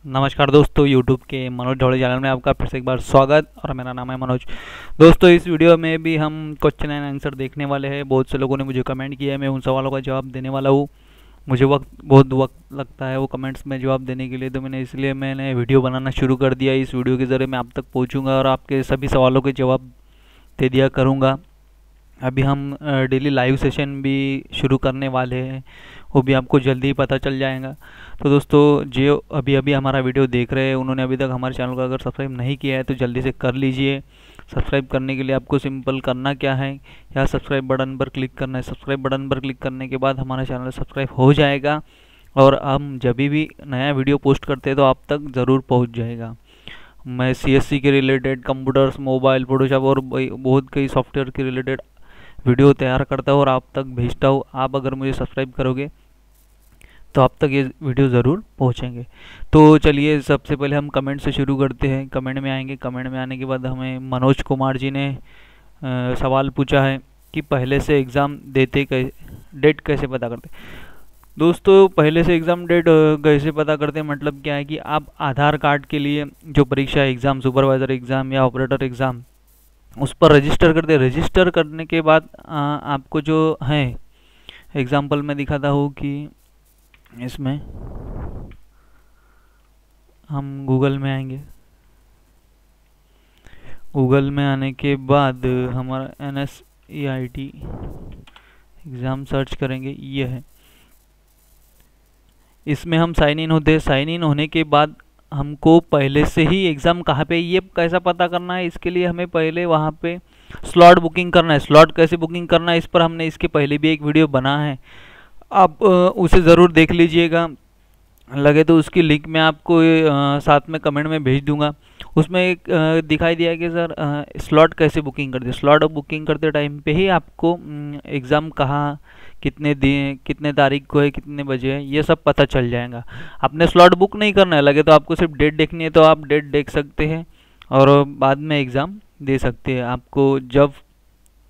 नमस्कार दोस्तों, YouTube के मनोज ढोले चैनल में आपका फिर से एक बार स्वागत। और मेरा नाम है मनोज। दोस्तों, इस वीडियो में भी हम क्वेश्चन एंड आंसर देखने वाले हैं। बहुत से लोगों ने मुझे कमेंट किया है, मैं उन सवालों का जवाब देने वाला हूँ। मुझे बहुत वक्त लगता है वो कमेंट्स में जवाब देने के लिए, तो मैंने वीडियो बनाना शुरू कर दिया। इस वीडियो के ज़रिए मैं आप तक पहुँचूँगा और आपके सभी सवालों के जवाब दे दिया करूँगा। अभी हम डेली लाइव सेशन भी शुरू करने वाले हैं, वो भी आपको जल्दी ही पता चल जाएगा। तो दोस्तों, जो अभी अभी हमारा वीडियो देख रहे हैं, उन्होंने अभी तक हमारे चैनल को अगर सब्सक्राइब नहीं किया है तो जल्दी से कर लीजिए। सब्सक्राइब करने के लिए आपको सिंपल करना क्या है, यहाँ सब्सक्राइब बटन पर क्लिक करना है। सब्सक्राइब बटन पर क्लिक करने के बाद हमारा चैनल सब्सक्राइब हो जाएगा और हम जब भी नया वीडियो पोस्ट करते हैं तो आप तक ज़रूर पहुँच जाएगा। मैं CSC के रिलेटेड, कंप्यूटर्स, मोबाइल, फोटोशॉप और बहुत कई सॉफ्टवेयर के रिलेटेड वीडियो तैयार करता हूँ और आप तक भेजता हूँ। आप अगर मुझे सब्सक्राइब करोगे तो आप तक ये वीडियो ज़रूर पहुँचेंगे। तो चलिए, सबसे पहले हम कमेंट से शुरू करते हैं। कमेंट में आएंगे। कमेंट में आने के बाद हमें मनोज कुमार जी ने सवाल पूछा है कि पहले से एग्ज़ाम देते डेट कैसे पता करते। दोस्तों, पहले से एग्ज़ाम डेट कैसे पता करते हैं, मतलब क्या है कि आप आधार कार्ड के लिए जो परीक्षा एग्ज़ाम, सुपरवाइज़र एग्ज़ाम या ऑपरेटर एग्ज़ाम, उस पर रजिस्टर करते हैं। रजिस्टर करने के बाद आपको जो है एग्ज़ाम्पल मैं दिखाता हूँ कि इसमें हम गूगल में आएंगे। गूगल में आने के बाद हमारा NSEIT एग्ज़ाम सर्च करेंगे, ये है। इसमें हम साइन इन होते हैं। साइन इन होने के बाद हमको पहले से ही एग्ज़ाम कहाँ पे, ये कैसा पता करना है, इसके लिए हमें पहले वहाँ पे स्लॉट बुकिंग करना है। स्लॉट कैसे बुकिंग करना है, इस पर हमने इसके पहले भी एक वीडियो बना है, आप उसे ज़रूर देख लीजिएगा। लगे तो उसकी लिंक मैं आपको साथ में कमेंट में भेज दूंगा। उसमें एक दिखाई दिया कि सर स्लॉट कैसे बुकिंग करते। स्लॉट बुकिंग करते टाइम पे ही आपको एग्ज़ाम कहाँ, कितने तारीख को है, कितने बजे है, ये सब पता चल जाएगा। आपने स्लॉट बुक नहीं करना है, लगे तो आपको सिर्फ डेट देखनी है तो आप डेट देख सकते हैं और बाद में एग्ज़ाम दे सकते हैं। आपको जब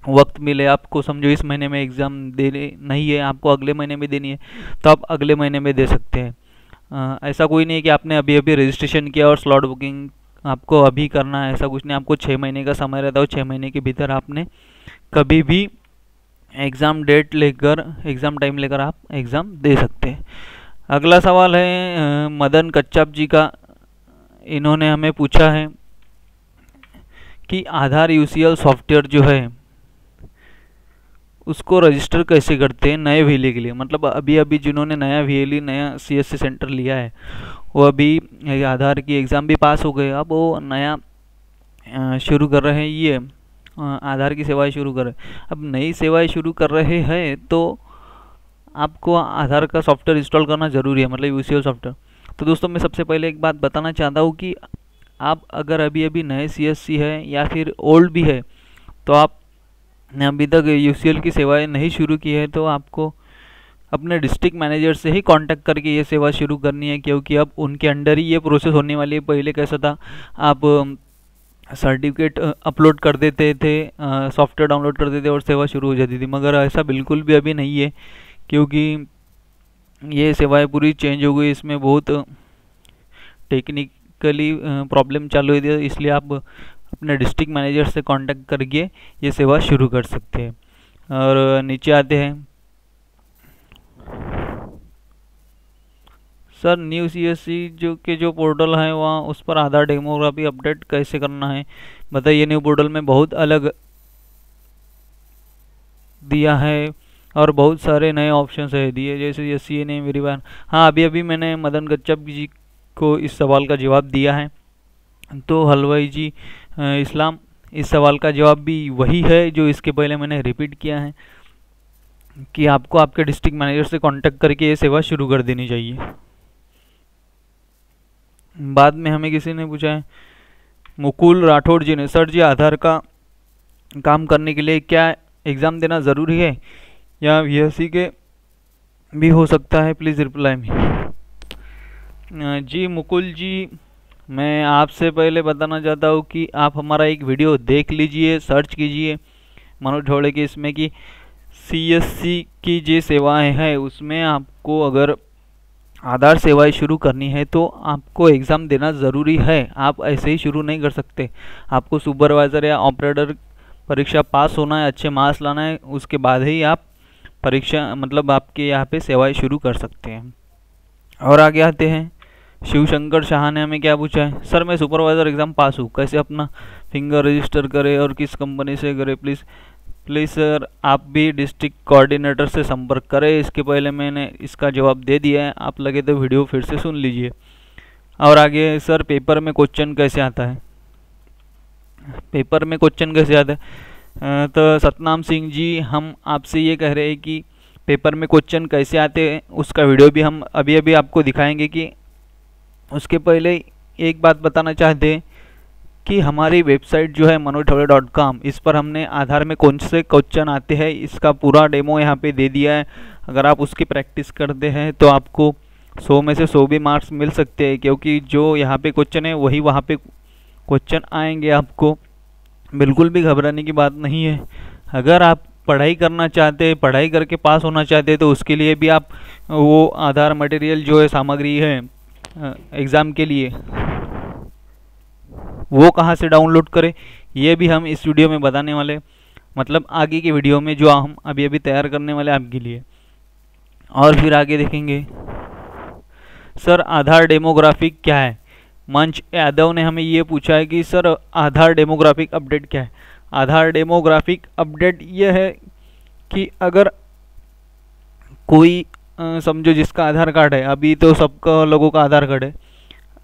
वक्त मिले, आपको समझो इस महीने में एग्ज़ाम देने नहीं है, आपको अगले महीने में देनी है, तो आप अगले महीने में दे सकते हैं। ऐसा कोई नहीं है कि आपने अभी अभी रजिस्ट्रेशन किया और स्लॉट बुकिंग आपको अभी करना है, ऐसा कुछ नहीं। आपको 6 महीने का समय रहता है, 6 महीने के भीतर आपने कभी भी एग्ज़ाम डेट लेकर, एग्ज़ाम टाइम लेकर आप एग्ज़ाम दे सकते हैं। अगला सवाल है मदन कच्छप जी का। इन्होंने हमें पूछा है कि आधार UCL सॉफ्टवेयर जो है उसको रजिस्टर कैसे करते हैं नए VLE के लिए। मतलब अभी अभी जिन्होंने नया VLE, नया CSC सेंटर लिया है, वो अभी आधार की एग्ज़ाम भी पास हो गए, अब वो नया शुरू कर रहे हैं, ये आधार की सेवाएं शुरू कर रहे हैं। अब नई सेवाएं शुरू कर रहे हैं तो आपको आधार का सॉफ्टवेयर इंस्टॉल करना ज़रूरी है, मतलब UCL सॉफ्टवेयर। तो दोस्तों, मैं सबसे पहले एक बात बताना चाहता हूँ कि आप अगर अभी अभी नए CSC है या फिर ओल्ड भी है, तो आप अभी तक UCL की सेवाएं नहीं शुरू की है, तो आपको अपने डिस्ट्रिक्ट मैनेजर से ही कांटेक्ट करके ये सेवा शुरू करनी है, क्योंकि अब उनके अंडर ही ये प्रोसेस होने वाली है। पहले कैसा था, आप सर्टिफिकेट अपलोड कर देते थे, सॉफ्टवेयर डाउनलोड कर देते और सेवा शुरू हो जाती थी, मगर ऐसा बिल्कुल भी अभी नहीं है, क्योंकि ये सेवाएं पूरी चेंज हो गई। इसमें बहुत टेक्निकली प्रॉब्लम चालू हुई थी, इसलिए आप अपने डिस्ट्रिक्ट मैनेजर से कांटेक्ट करके ये सेवा शुरू कर सकते हैं। और नीचे आते हैं, सर न्यू CSC जो पोर्टल है वहाँ, उस पर आधार डेमोग्राफी अपडेट कैसे करना है बताइए। न्यू पोर्टल में बहुत अलग दिया है और बहुत सारे नए ऑप्शन है दिए, जैसे SCA ने मेरी बार। हाँ, अभी अभी मैंने मदन कच्छप जी को इस सवाल का जवाब दिया है। तो हलवाई जी इस्लाम, इस सवाल का जवाब भी वही है जो इसके पहले मैंने रिपीट किया है कि आपको आपके डिस्ट्रिक्ट मैनेजर से कांटेक्ट करके ये सेवा शुरू कर देनी चाहिए। बाद में हमें किसी ने पूछा है, मुकुल राठौड़ जी ने, सर जी आधार का काम करने के लिए क्या एग्ज़ाम देना ज़रूरी है या VSC के भी हो सकता है, प्लीज़ रिप्लाई मी। जी मुकुल जी, मैं आपसे पहले बताना चाहता हूँ कि आप हमारा एक वीडियो देख लीजिए, सर्च कीजिए मनोज ढोले के इसमें कि CSC की जो सेवाएं हैं उसमें आपको अगर आधार सेवाएं शुरू करनी है तो आपको एग्ज़ाम देना ज़रूरी है। आप ऐसे ही शुरू नहीं कर सकते। आपको सुपरवाइज़र या ऑपरेटर परीक्षा पास होना है, अच्छे मार्क्स लाना है, उसके बाद ही आप परीक्षा मतलब आपके यहाँ पे सेवाएं शुरू कर सकते हैं। और आगे आते हैं, शिवशंकर शाह ने हमें क्या पूछा है, सर मैं सुपरवाइज़र एग्ज़ाम पास हूँ, कैसे अपना फिंगर रजिस्टर करें और किस कंपनी से करें। प्लीज़ सर आप भी डिस्ट्रिक्ट कोऑर्डिनेटर से संपर्क करें। इसके पहले मैंने इसका जवाब दे दिया है, आप लगे तो वीडियो फिर से सुन लीजिए। और आगे, सर पेपर में क्वेश्चन कैसे आता है, पेपर में क्वेश्चन कैसे आता है। तो सतनाम सिंह जी, हम आपसे ये कह रहे हैं कि पेपर में क्वेश्चन कैसे आते हैं उसका वीडियो भी हम अभी अभी आपको दिखाएंगे। कि उसके पहले एक बात बताना चाहते हैं कि हमारी वेबसाइट जो है manojthawde.com, इस पर हमने आधार में कौन से क्वेश्चन आते हैं इसका पूरा डेमो यहाँ पे दे दिया है। अगर आप उसकी प्रैक्टिस करते हैं तो आपको 100 में से 100 भी मार्क्स मिल सकते हैं, क्योंकि जो यहाँ पे क्वेश्चन है वही वहाँ पे क्वेश्चन आएंगे। आपको बिल्कुल भी घबराने की बात नहीं है। अगर आप पढ़ाई करना चाहते हैं, पढ़ाई करके पास होना चाहते हैं, तो उसके लिए भी आप वो आधार मटेरियल जो है, सामग्री है एग्ज़ाम के लिए, वो कहाँ से डाउनलोड करें ये भी हम इस वीडियो में बताने वाले, मतलब आगे की वीडियो में जो हम अभी अभी तैयार करने वाले आपके लिए। और फिर आगे देखेंगे, सर आधार डेमोग्राफिक क्या है। मंच यादव ने हमें ये पूछा है कि सर आधार डेमोग्राफिक अपडेट क्या है। आधार डेमोग्राफिक अपडेट ये है कि अगर कोई समझो जिसका आधार कार्ड है, अभी तो सबका लोगों का आधार कार्ड है,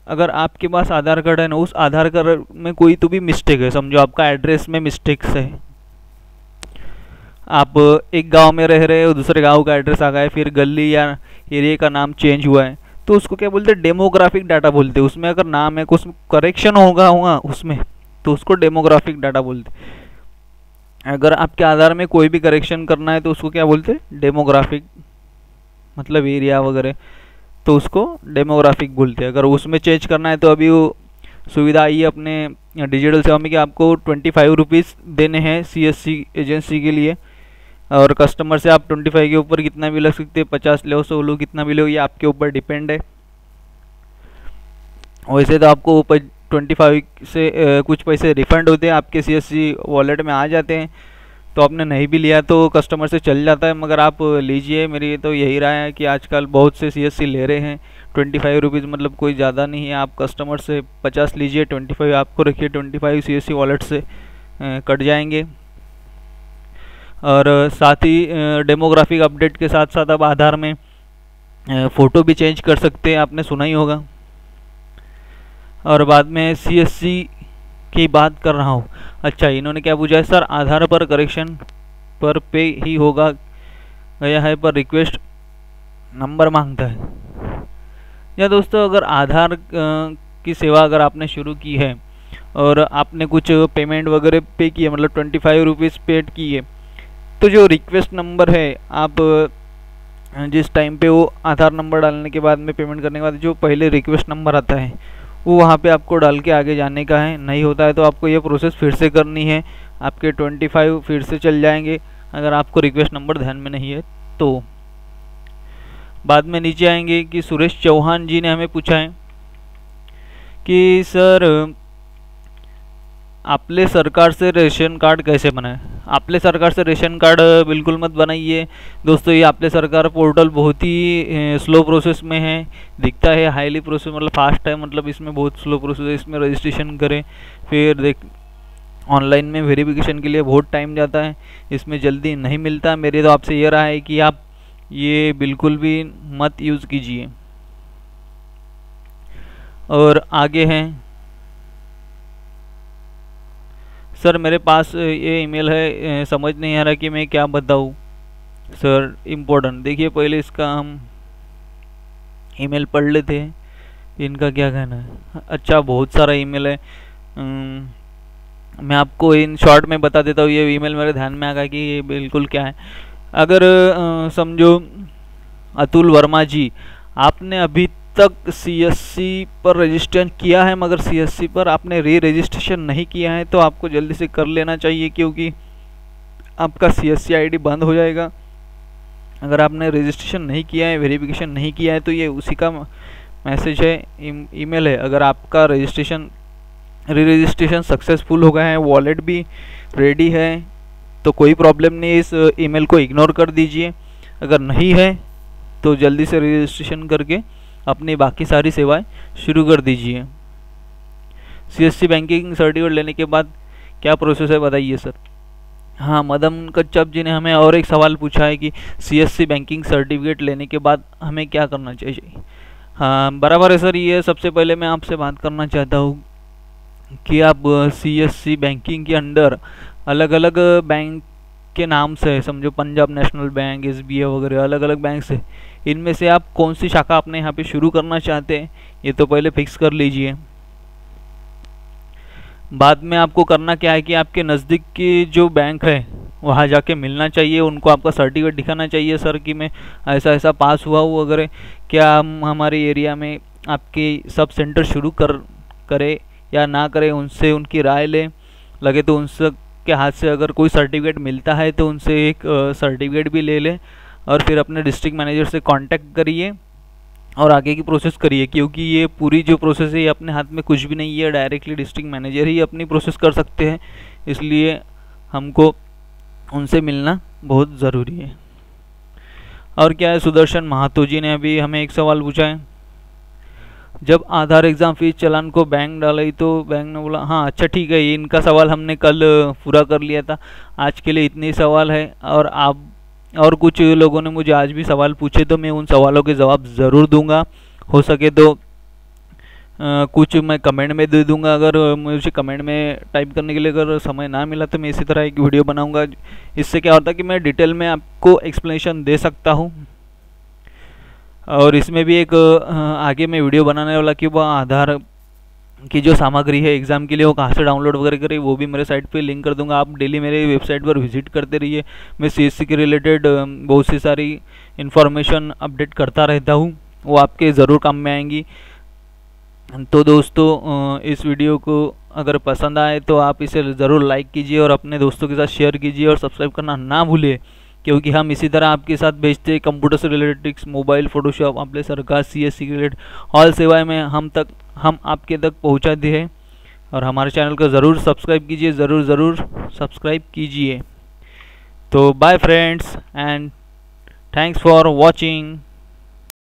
अगर आपके पास आधार कार्ड है ना, उस आधार कार्ड में कोई तो भी मिस्टेक है, समझो आपका एड्रेस में मिस्टेक्स है, आप एक गांव में रह रहे हो, दूसरे गांव का एड्रेस आ गया है, फिर गली या एरिया का नाम चेंज हुआ है, तो उसको क्या बोलते हैं, डेमोग्राफिक डाटा बोलते हैं। उसमें अगर नाम है कुछ करेक्शन होगा उसमें, तो उसको डेमोग्राफिक डाटा बोलते हैं। अगर आपके आधार में कोई भी करेक्शन करना है तो उसको क्या बोलते हैं, डेमोग्राफिक, मतलब एरिया वगैरह, तो उसको डेमोग्राफिक बोलते हैं। अगर उसमें चेंज करना है तो अभी वो सुविधा आई है अपने डिजिटल सेवा में कि आपको 25 रुपीज़ देने हैं CSC एजेंसी के लिए, और कस्टमर से आप 25 के ऊपर कितना भी लग सकते हैं, 50 लो 100 लो, कितना भी लो, ये आपके ऊपर डिपेंड है। वैसे तो आपको 25 से कुछ पैसे रिफंड होते हैं, आपके CSC वॉलेट में आ जाते हैं। तो आपने नहीं भी लिया तो कस्टमर से चल जाता है, मगर आप लीजिए। मेरी तो यही राय है कि आजकल बहुत से CSC ले रहे हैं 25 रुपीज़, मतलब कोई ज़्यादा नहीं है। आप कस्टमर से 50 लीजिए, 25 आपको रखिए, 25 CSC वॉलेट से कट जाएंगे। और साथ ही डेमोग्राफिक अपडेट के साथ साथ अब आधार में फ़ोटो भी चेंज कर सकते हैं, आपने सुना ही होगा। और बाद में CSC की बात कर रहा हूँ। अच्छा, इन्होंने क्या पूछा है, सर आधार पर करेक्शन पर पे ही होगा गया है, पर रिक्वेस्ट नंबर मांगता है। या दोस्तों, अगर आधार की सेवा अगर आपने शुरू की है और आपने कुछ पेमेंट वगैरह पे की है, मतलब 25 रुपीज़ पेड की है, तो जो रिक्वेस्ट नंबर है, आप जिस टाइम पे वो आधार नंबर डालने के बाद में, पेमेंट करने के बाद जो पहले रिक्वेस्ट नंबर आता है, वो वहाँ पे आपको डाल के आगे जाने का है। नहीं होता है तो आपको ये प्रोसेस फिर से करनी है, आपके 25 फिर से चल जाएंगे अगर आपको रिक्वेस्ट नंबर ध्यान में नहीं है तो। बाद में नीचे आएंगे कि सुरेश चौहान जी ने हमें पूछा है कि सर आपले सरकार से रेशन कार्ड कैसे बनाए। आपले सरकार से रेशन कार्ड बिल्कुल मत बनाइए दोस्तों। ये आपले सरकार पोर्टल बहुत ही स्लो प्रोसेस में है, दिखता है हाईली प्रोसेस, मतलब फास्ट है, मतलब इसमें बहुत स्लो प्रोसेस है। इसमें रजिस्ट्रेशन करें, फिर ऑनलाइन में वेरिफिकेशन के लिए बहुत टाइम जाता है, इसमें जल्दी नहीं मिलता। मेरी तो आपसे ये राय है कि आप ये बिल्कुल भी मत यूज़ कीजिए। और आगे हैं, सर मेरे पास ये ईमेल है, समझ नहीं आ रहा कि मैं क्या बताऊँ सर, इम्पोर्टेंट। देखिए पहले इसका हम ईमेल पढ़ लेते हैं, इनका क्या कहना है। अच्छा, बहुत सारा ईमेल है, मैं आपको इन शॉर्ट में बता देता हूँ। ये ईमेल मेरे ध्यान में आ गया कि ये बिल्कुल क्या है। अगर समझो अतुल वर्मा जी, आपने अभी तक CSC पर रजिस्ट्रेशन किया है, मगर CSC पर आपने रजिस्ट्रेशन नहीं किया है, तो आपको जल्दी से कर लेना चाहिए, क्योंकि आपका CSC ID बंद हो जाएगा अगर आपने रजिस्ट्रेशन नहीं किया है, वेरिफिकेशन नहीं किया है, तो ये उसी का मैसेज है, ईमेल है। अगर आपका रजिस्ट्रेशन सक्सेसफुल हो गया है, वॉलेट भी रेडी है, तो कोई प्रॉब्लम नहीं, इस ईमेल को इग्नोर कर दीजिए। अगर नहीं है तो जल्दी से रजिस्ट्रेशन करके अपनी बाकी सारी सेवाएं शुरू कर दीजिए। सीएससी बैंकिंग सर्टिफिकेट लेने के बाद क्या प्रोसेस है बताइए सर। हाँ, मदन कच्छप जी ने हमें और एक सवाल पूछा है कि सीएससी बैंकिंग सर्टिफिकेट लेने के बाद हमें क्या करना चाहिए। हाँ बराबर है सर। ये सबसे पहले मैं आपसे बात करना चाहता हूँ कि आप सीएससी बैंकिंग के अंडर अलग अलग बैंक के नाम से, समझो पंजाब नेशनल बैंक, एसबीआई वगैरह अलग अलग बैंक से, इनमें से आप कौन सी शाखा अपने यहाँ पे शुरू करना चाहते हैं ये तो पहले फिक्स कर लीजिए। बाद में आपको करना क्या है कि आपके नज़दीक की जो बैंक है वहाँ जाके मिलना चाहिए, उनको आपका सर्टिफिकेट दिखाना चाहिए सर कि मैं ऐसा ऐसा पास हुआ हूँ वगैरह, क्या हम हमारे एरिया में आपके सब सेंटर शुरू करें या ना करें, उनसे उनकी राय लें। लगे तो उनसे के हाथ से अगर कोई सर्टिफिकेट मिलता है तो उनसे एक सर्टिफिकेट भी ले लें और फिर अपने डिस्ट्रिक्ट मैनेजर से कांटेक्ट करिए और आगे की प्रोसेस करिए, क्योंकि ये पूरी जो प्रोसेस है ये अपने हाथ में कुछ भी नहीं है, डायरेक्टली डिस्ट्रिक्ट मैनेजर ही अपनी प्रोसेस कर सकते हैं। इसलिए हमको उनसे मिलना बहुत ज़रूरी है। और क्या है, सुदर्शन महातो जी ने अभी हमें एक सवाल पूछा है, जब आधार एग्ज़ाम फीस चालान को बैंक डाली तो बैंक ने बोला, हाँ अच्छा ठीक है, इनका सवाल हमने कल पूरा कर लिया था, आज के लिए इतने ही सवाल है। और आप और कुछ लोगों ने मुझे आज भी सवाल पूछे तो मैं उन सवालों के जवाब ज़रूर दूंगा। हो सके तो कुछ मैं कमेंट में दे दूंगा, अगर मुझे कमेंट में टाइप करने के लिए अगर समय ना मिला तो मैं इसी तरह एक वीडियो बनाऊंगा। इससे क्या होता है कि मैं डिटेल में आपको एक्सप्लेनेशन दे सकता हूँ। और इसमें भी एक आगे मैं वीडियो बनाने वाला कि वह आधार की जो सामग्री है एग्ज़ाम के लिए वो कहाँ से डाउनलोड वगैरह करें, वो भी मेरे साइट पे लिंक कर दूंगा। आप डेली मेरे वेबसाइट पर विजिट करते रहिए। मैं सीएससी के रिलेटेड बहुत सी सारी इन्फॉर्मेशन अपडेट करता रहता हूँ, वो आपके ज़रूर काम में आएंगी। तो दोस्तों इस वीडियो को अगर पसंद आए तो आप इसे ज़रूर लाइक कीजिए और अपने दोस्तों के साथ शेयर कीजिए और सब्सक्राइब करना ना भूलिए, क्योंकि हम इसी तरह आपके साथ भेजते हैं कंप्यूटर से रिलेटेड ट्रिक्स, मोबाइल, फोटोशॉप, आपले सरकार, सीएससी के रिलेटेड ऑल सेवाएं में हम आपके तक पहुंचाते हैं। और हमारे चैनल को ज़रूर सब्सक्राइब कीजिए, ज़रूर सब्सक्राइब कीजिए। तो bye friends and thanks for watching.